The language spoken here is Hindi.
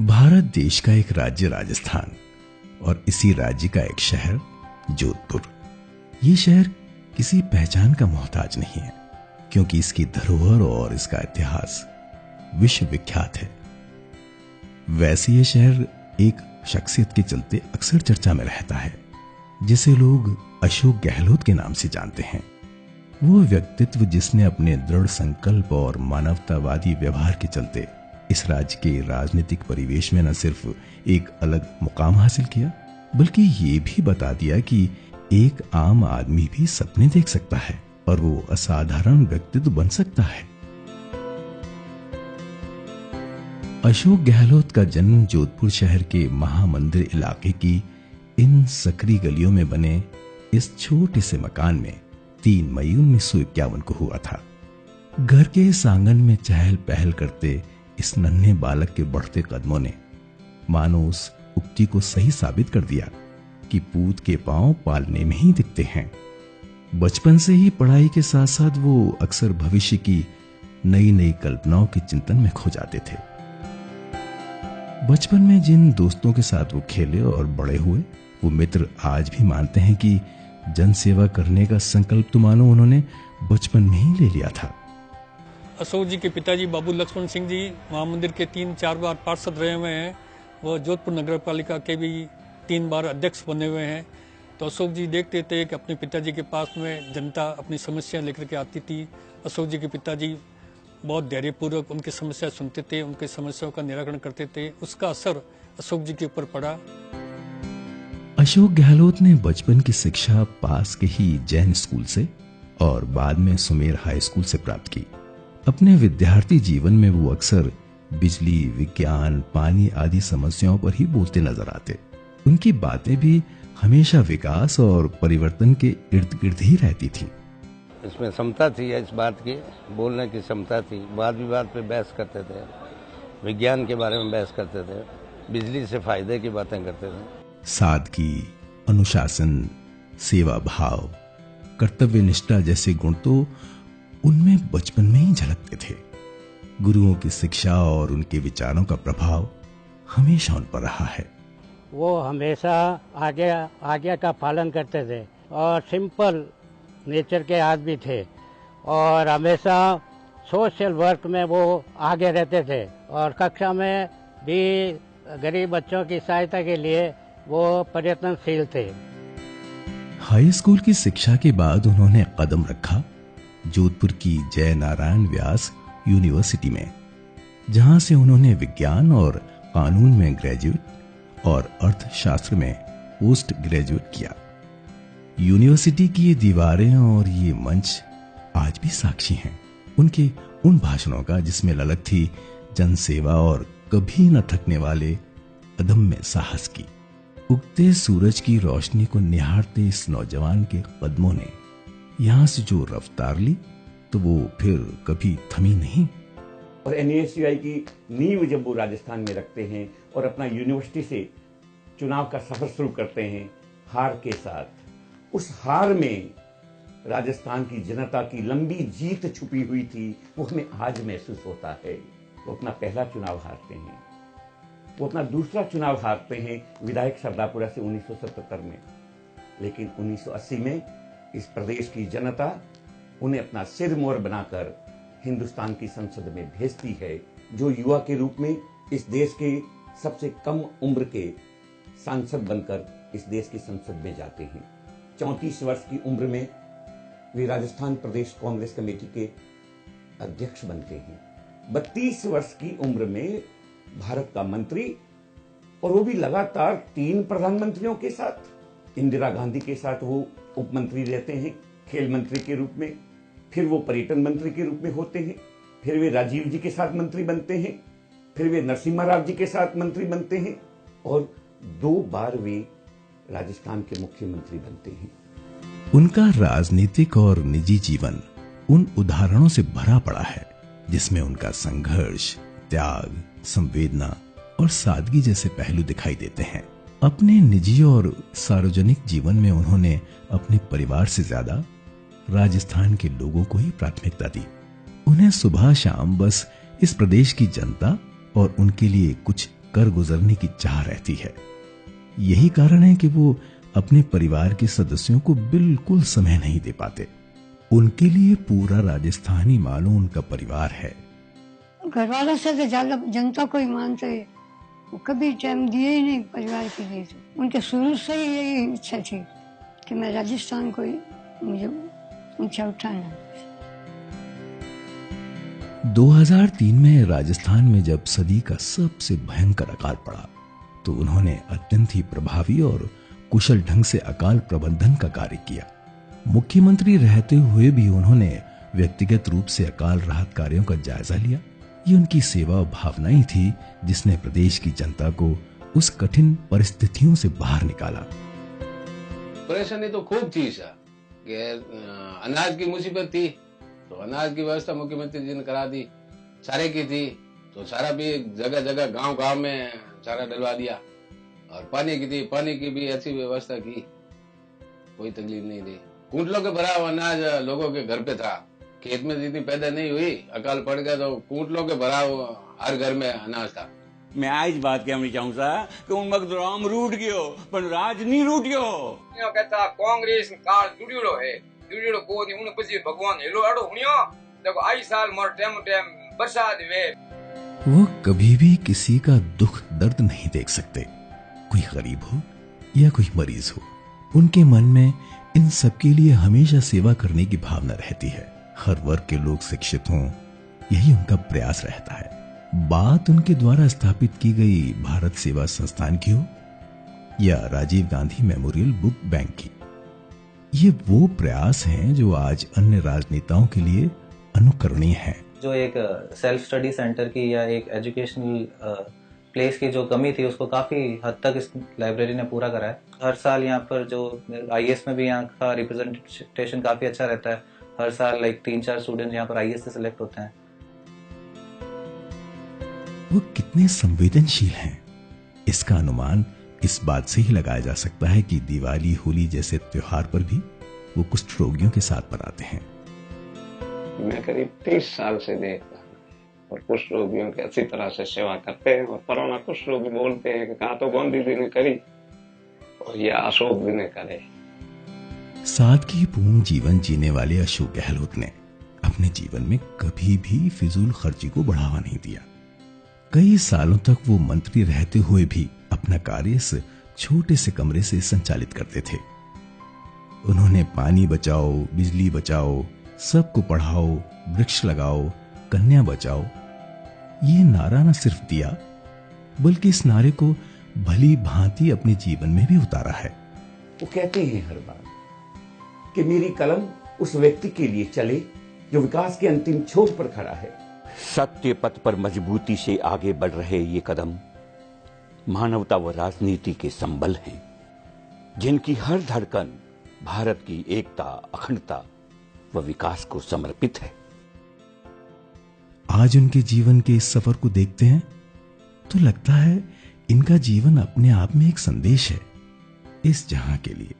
भारत देश का एक राज्य राजस्थान और इसी राज्य का एक शहर जोधपुर। ये शहर किसी पहचान का मोहताज नहीं है, क्योंकि इसकी धरोहर और इसका इतिहास विश्व विख्यात है। वैसे ये शहर एक शख्सियत के चलते अक्सर चर्चा में रहता है, जिसे लोग अशोक गहलोत के नाम से जानते हैं। वो व्यक्तित्व जिसने अपने दृढ़ संकल्प और मानवतावादी व्यवहार के चलते इस राज्य के राजनीतिक परिवेश में न सिर्फ एक अलग मुकाम हासिल किया, बल्कि ये भी बता दिया कि एक आम आदमी भी सपने देख सकता है और वो असाधारण व्यक्तित्व बन सकता है। अशोक गहलोत का जन्म जोधपुर शहर के महामंदिर इलाके की इन सकरी गलियों में बने इस छोटे से मकान में 3 मई 1951 को हुआ था। घर के इस आंगन में चहल पहल करते इस नन्हे बालक के बढ़ते कदमों ने मानो उस उक्ति को सही साबित कर दिया कि पूत के पांव पालने में ही दिखते हैं। बचपन से ही पढ़ाई के साथ साथ वो अक्सर भविष्य की नई नई कल्पनाओं के चिंतन में खो जाते थे। बचपन में जिन दोस्तों के साथ वो खेले और बड़े हुए, वो मित्र आज भी मानते हैं कि जन सेवा करने का संकल्प तो मानो उन्होंने बचपन में ही ले लिया था। अशोक जी के पिताजी बाबू लक्ष्मण सिंह जी महामंदिर के 3-4 बार पार्षद रहे हुए हैं। वह जोधपुर नगर पालिका के भी 3 बार अध्यक्ष बने हुए हैं। तो अशोक जी देखते थे कि अपने पिताजी के पास में जनता अपनी समस्या लेकर के आती थी। अशोक जी के पिताजी बहुत धैर्यपूर्वक उनकी समस्या सुनते थे, उनके समस्याओं का निराकरण करते थे। उसका असर अशोक जी के ऊपर पड़ा। अशोक गहलोत ने बचपन की शिक्षा पास के ही जैन स्कूल से और बाद में सुमेर हाई स्कूल से प्राप्त की। अपने विद्यार्थी जीवन में वो अक्सर बिजली, विज्ञान, पानी आदि समस्याओं पर ही बोलते नजर आते। उनकी बातें भी हमेशा विकास और परिवर्तन के इर्द गिर्द ही रहती थी। इसमें क्षमता थी, इस बात की बोलने की क्षमता थी। वाद विवाद पे बहस करते थे, विज्ञान के बारे में बहस करते थे, बिजली से फायदे की बातें करते थे। सादगी, अनुशासन, सेवा भाव, कर्तव्य निष्ठा जैसे गुण तो उनमें बचपन में ही झलकते थे। गुरुओं की शिक्षा और उनके विचारों का प्रभाव हमेशा उन पर रहा है। वो हमेशा आज्ञा का पालन करते थे और सिंपल नेचर के आदमी थे और हमेशा सोशल वर्क में वो आगे रहते थे और कक्षा में भी गरीब बच्चों की सहायता के लिए वो प्रयत्नशील थे। हाई स्कूल की शिक्षा के बाद उन्होंने कदम रखा जोधपुर की जय नारायण व्यास यूनिवर्सिटी में, जहां से उन्होंने विज्ञान और कानून में ग्रेजुएट और अर्थशास्त्र में पोस्ट ग्रेजुएट किया। यूनिवर्सिटी की ये दीवारें और ये मंच आज भी साक्षी हैं उनके उन भाषणों का, जिसमें ललक थी जनसेवा और कभी न थकने वाले अदम्य साहस की। उगते सूरज की रोशनी को निहारते इस नौजवान के कदमों ने यहां से जो रफ्तार ली तो वो फिर कभी थमी नहीं। और NASUI की नींव जब वो राजस्थान में रखते हैं और अपना यूनिवर्सिटी से चुनाव का सफर शुरू करते हैं हार के साथ, उस हार में राजस्थान की जनता की लंबी जीत छुपी हुई थी, वो हमें आज महसूस होता है। वो अपना पहला चुनाव हारते हैं, वो अपना दूसरा चुनाव हारते हैं विधायक सरदापुरा से 1977 में, लेकिन 1980 में इस प्रदेश की जनता उन्हें अपना सिर मोर बनाकर हिंदुस्तान की संसद में भेजती है, जो युवा के रूप में इस देश के सबसे कम उम्र के सांसद बनकर इस देश की संसद में जाते हैं। 34 वर्ष की उम्र में वे राजस्थान प्रदेश कांग्रेस कमेटी के अध्यक्ष बनते हैं। 32 वर्ष की उम्र में भारत का मंत्री, और वो भी लगातार 3 प्रधानमंत्रियों के साथ। इंदिरा गांधी के साथ वो उप मंत्री रहते हैं खेल मंत्री के रूप में, फिर वो पर्यटन मंत्री के रूप में होते हैं, फिर वे राजीव जी के साथ मंत्री बनते हैं, फिर वे नरसिम्हा राव जी के साथ मंत्री बनते हैं और 2 बार वे राजस्थान के मुख्यमंत्री बनते हैं। उनका राजनीतिक और निजी जीवन उन उदाहरणों से भरा पड़ा है जिसमें उनका संघर्ष, त्याग, संवेदना और सादगी जैसे पहलू दिखाई देते हैं। अपने निजी और सार्वजनिक जीवन में उन्होंने अपने परिवार से ज्यादा राजस्थान के लोगों को ही प्राथमिकता दी। उन्हें सुबह शाम बस इस प्रदेश की जनता और उनके लिए कुछ कर गुजरने की चाह रहती है। यही कारण है कि वो अपने परिवार के सदस्यों को बिल्कुल समय नहीं दे पाते। उनके लिए पूरा राजस्थान ही मानो उनका परिवार है। घर वालों से तो ज्यादा जनता को ही मानते हैं, वो कभी टाइम दिए ही नहीं परिवार के लिए। तो उनके शुरू से ही यही इच्छा थी कि मैं राजस्थान को मुझे ऊंचा उठाना। 2003 में राजस्थान में जब सदी का सबसे भयंकर अकाल पड़ा तो उन्होंने अत्यंत ही प्रभावी और कुशल ढंग से अकाल प्रबंधन का कार्य किया। मुख्यमंत्री रहते हुए भी उन्होंने व्यक्तिगत रूप से अकाल राहत कार्यों का जायजा लिया। ये उनकी सेवा भावना ही थी जिसने प्रदेश की जनता को उस कठिन परिस्थितियों से बाहर निकाला। परेशानी तो खूब थी सर, अनाज की मुसीबत थी तो अनाज की व्यवस्था मुख्यमंत्री जी ने करा दी। चारे की थी तो चारा भी जगह जगह गांव में चारा डलवा दिया। और पानी की थी, पानी की भी अच्छी व्यवस्था की, कोई तकलीफ नहीं थी। कुंटलों के भरा हुआ अनाज लोगों के घर पे था, खेत में जितनी पैदा नहीं हुई, अकाल पड़ गया तो कुंटलों के भरा हुआ हर घर में अनाज था। मैं आज बात कहनी चाहूँ सा कि उन वक्त राम रूट गयो पर राज नहीं रूट गयो। कहता कांग्रेस काल जुड़ियो है, जुड़ियो को नहीं उन पछी भगवान हेलो अड़ो हुनियो देखो आई साल मोर टाइम बरसात वे। वो कभी भी किसी का दुख दर्द नहीं देख सकते, कोई गरीब हो या कोई मरीज हो। उनके मन में इन सबके लिए हमेशा सेवा करने की भावना रहती है। हर वर्ग के लोग शिक्षित हों, यही उनका प्रयास रहता है। बात उनके द्वारा स्थापित की गई भारत सेवा संस्थान की हो या Rajiv Gandhi memorial book bank की, ये वो प्रयास हैं जो आज अन्य राजनेताओं के लिए अनुकरणीय हैं। जो एक सेल्फ स्टडी सेंटर की या एक एजुकेशनल प्लेस की जो कमी थी उसको काफ़ी हद तक इस लाइब्रेरी ने पूरा करा है। हर साल यहाँ पर जो आईएएस में भी यहाँ का रिप्रेजेंटेशन काफ़ी अच्छा रहता है। हर साल 3-4 स्टूडेंट यहाँ पर आईएएस से सिलेक्ट होते हैं। वो कितने संवेदनशील हैं, इसका अनुमान इस बात से ही लगाया जा सकता है कि दिवाली होली जैसे त्योहार पर भी वो कुष्ठ रोगियों के साथ मनाते हैं। मैं करीब 30 साल से देखता हूँ और कुष्ठ रोगियों की अच्छी तरह से सेवा करते हैं। और परोना कुष्ठ रोगी बोलते हैं कि कहा तो गांधी जी ने करी और यह अशोक जी ने करे। सादगीपूर्ण जीवन जीने वाले अशोक गहलोत ने अपने जीवन में कभी भी फिजूल खर्ची को बढ़ावा नहीं दिया। कई सालों तक वो मंत्री रहते हुए भी अपना कार्य इस छोटे से कमरे से संचालित करते थे। उन्होंने पानी बचाओ, बिजली बचाओ, सबको पढ़ाओ, वृक्ष लगाओ, कन्या बचाओ, ये नारा न सिर्फ दिया बल्कि इस नारे को भली भांति अपने जीवन में भी उतारा है। वो कहते हैं हर बार कि मेरी कलम उस व्यक्ति के लिए चले जो विकास के अंतिम छोर पर खड़ा है। सत्य पथ पर मजबूती से आगे बढ़ रहे ये कदम मानवता व राजनीति के संबल हैं, जिनकी हर धड़कन भारत की एकता, अखंडता व विकास को समर्पित है। आज उनके जीवन के इस सफर को देखते हैं तो लगता है इनका जीवन अपने आप में एक संदेश है इस जहां के लिए।